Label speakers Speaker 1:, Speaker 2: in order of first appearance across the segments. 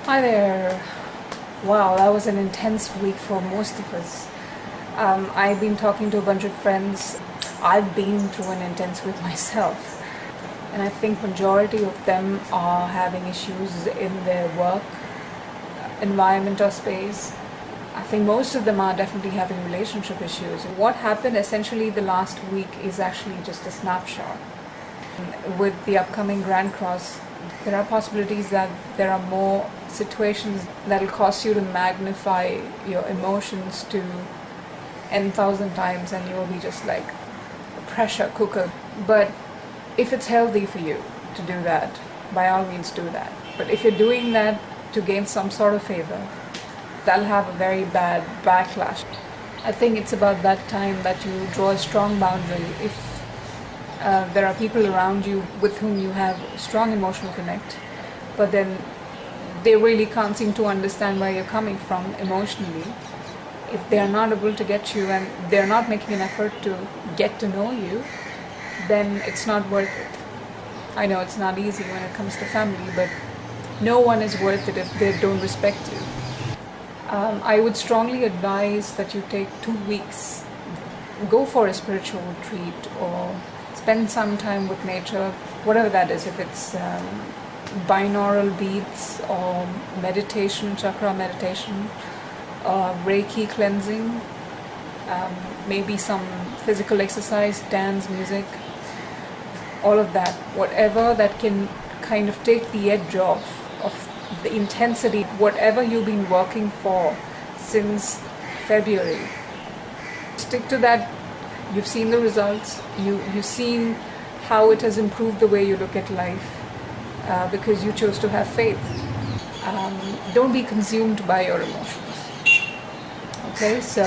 Speaker 1: Hi there. Wow, that was an intense week for most of us. I've been talking to a bunch of friends. I've been through an intense week myself, and I think majority of them are having issues in their work environment or space. I think most of them are definitely having relationship issues. What happened essentially the last week is actually just a snapshot. With the upcoming Grand Cross, there are possibilities that there are more situations that will cause you to magnify your emotions to n,000 times, and you'll be just like a pressure cooker. But if it's healthy for you to do that, by all means do that. But if you're doing that to gain some sort of favor, that'll have a very bad backlash. I think it's about that time that you draw a strong boundary. If there are people around you with whom you have strong emotional connect, but then they really can't seem to understand where you're coming from emotionally. If they are not able to get you and they're not making an effort to get to know you, then it's not worth it. I know it's not easy when it comes to family, but no one is worth it if they don't respect you. I would strongly advise that you take 2 weeks, go for a spiritual retreat or spend some time with nature, whatever that is, if it's binaural beats or meditation, chakra meditation, Reiki cleansing, maybe some physical exercise, dance, music, all of that, whatever that can kind of take the edge off of the intensity, whatever you've been working for since February. Stick to that. You've seen the results, you've seen how it has improved the way you look at life because you chose to have faith. Don't be consumed by your emotions. Okay, so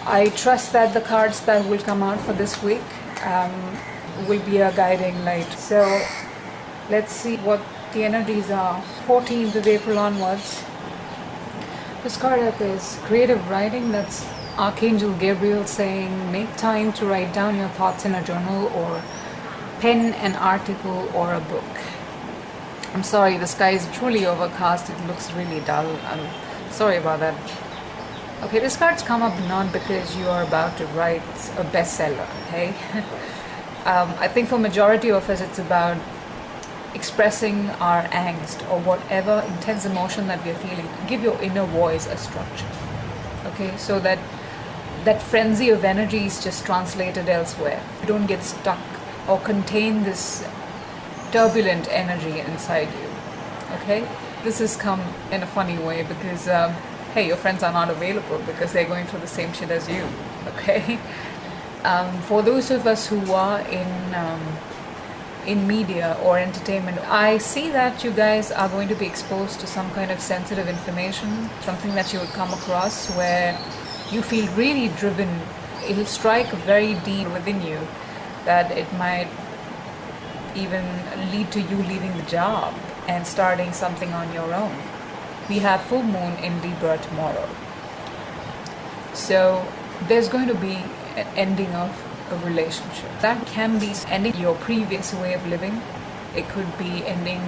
Speaker 1: I trust that the cards that will come out for this week will be a guiding light. So let's see what the energies are. 14th of April onwards. This card up is creative writing. That's Archangel Gabriel saying, make time to write down your thoughts in a journal or pen an article or a book. I'm sorry, the sky is truly overcast. It looks really dull. I'm sorry about that. Okay, this card's come up not because you are about to write a bestseller, okay? I think for majority of us, it's about expressing our angst or whatever intense emotion that we're feeling. Give your inner voice a structure, okay? So that frenzy of energy is just translated elsewhere. You don't get stuck or contain this turbulent energy inside you, okay? This has come in a funny way because, hey, your friends are not available because they're going through the same shit as you, okay? For those of us who are in media or entertainment, I see that you guys are going to be exposed to some kind of sensitive information, something that you would come across where you feel really driven. It'll strike very deep within you that it might even lead to you leaving the job and starting something on your own. We have full moon in Libra tomorrow. So there's going to be an ending of a relationship. That can be ending your previous way of living. It could be ending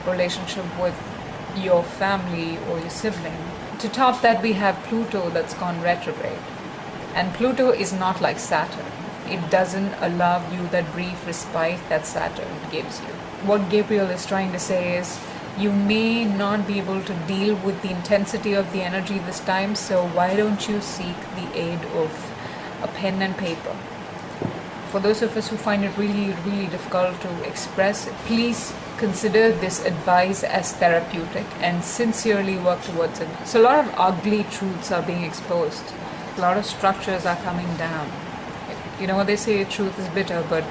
Speaker 1: relationship with your family or your sibling. To top that, we have Pluto that's gone retrograde. And Pluto is not like Saturn. It doesn't allow you that brief respite that Saturn gives you. What Gabriel is trying to say is, you may not be able to deal with the intensity of the energy this time, so why don't you seek the aid of a pen and paper? For those of us who find it really, really difficult to express, please consider this advice as therapeutic and sincerely work towards it. So a lot of ugly truths are being exposed. A lot of structures are coming down. You know what they say, truth is bitter, but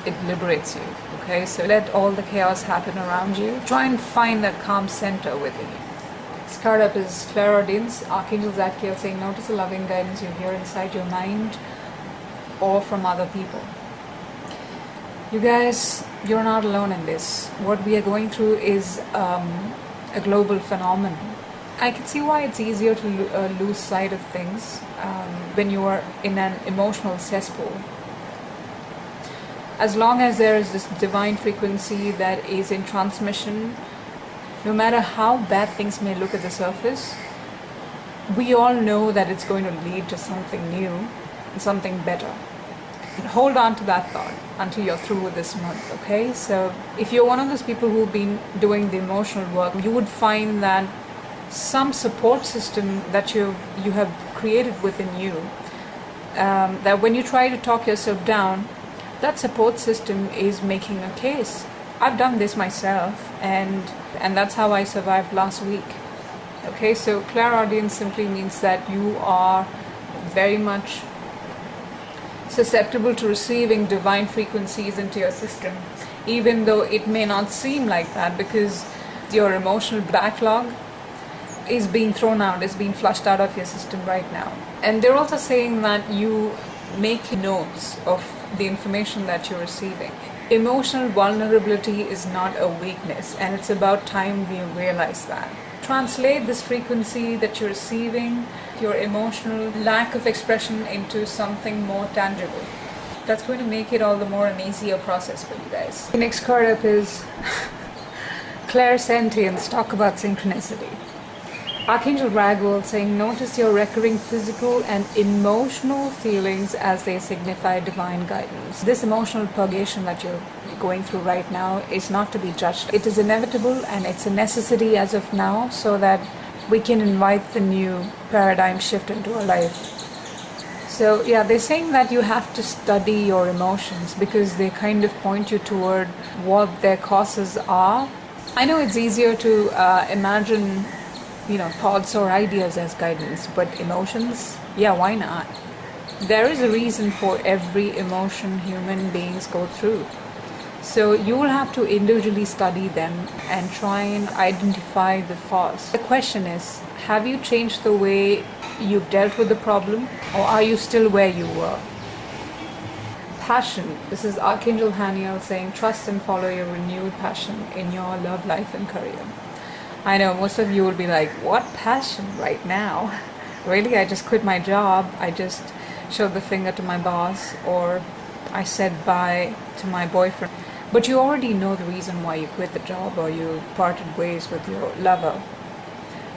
Speaker 1: it liberates you. Okay, so let all the chaos happen around you. Try and find that calm center within you. This card up is clairaudience. Archangel Zadkiel saying, notice the loving guidance you hear inside your mind or from other people. You guys, you're not alone in this. What we are going through is a global phenomenon. I can see why it's easier to lose sight of things when you are in an emotional cesspool. As long as there is this divine frequency that is in transmission, No matter how bad things may look at the surface, we all know that it's going to lead to something new and something better. Hold on to that thought until you're through with this month, okay? So if you're one of those people who've been doing the emotional work, you would find that some support system that you have created within you, that when you try to talk yourself down, that support system is making a case. I've done this myself, and that's how I survived last week. Okay, so clairaudience simply means that you are very much susceptible to receiving divine frequencies into your system, even though it may not seem like that, because your emotional backlog is being thrown out, is being flushed out of your system right now. And they're also saying that you make notes of the information that you're receiving. Emotional vulnerability is not a weakness, and it's about time we realize that. Translate this frequency that you're receiving, your emotional lack of expression, into something more tangible. That's going to make it all the more an easier process for you guys. The next card up is clairsentience. Talk about synchronicity. Archangel Raguel saying, notice your recurring physical and emotional feelings as they signify divine guidance. This emotional purgation that you're going through right now is not to be judged. It is inevitable and it's a necessity as of now, so that we can invite the new paradigm shift into our life. So yeah, they're saying that you have to study your emotions because they kind of point you toward what their causes are. I know it's easier to imagine thoughts or ideas as guidance, but emotions, yeah, why not? There is a reason for every emotion human beings go through. So you will have to individually study them and try and identify the cause. The question is, have you changed the way you've dealt with the problem, or are you still where you were? Passion. This is Archangel Haniel saying, trust and follow your renewed passion in your love life and career. I know most of you will be like, what passion right now? Really? I just quit my job. I just showed the finger to my boss, or I said bye to my boyfriend. But you already know the reason why you quit the job or you parted ways with your lover.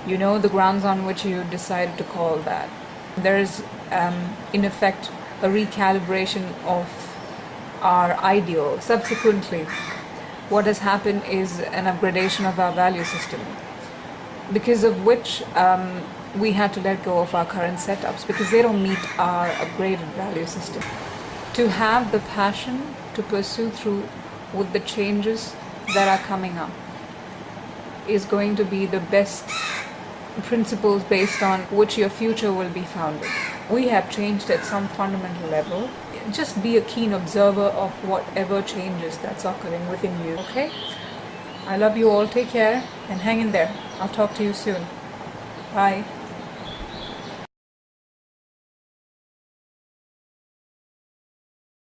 Speaker 1: You know the grounds on which you decided to call that. There is, in effect, a recalibration of our ideal. Subsequently, what has happened is an upgradation of our value system, because of which we had to let go of our current setups because they don't meet our upgraded value system. To have the passion to pursue through with the changes that are coming up is going to be the best principles based on which your future will be founded. We have changed at some fundamental level. Just be a keen observer of whatever changes that's occurring within you, okay? I love you all. Take care and hang in there. I'll talk to you soon. Bye.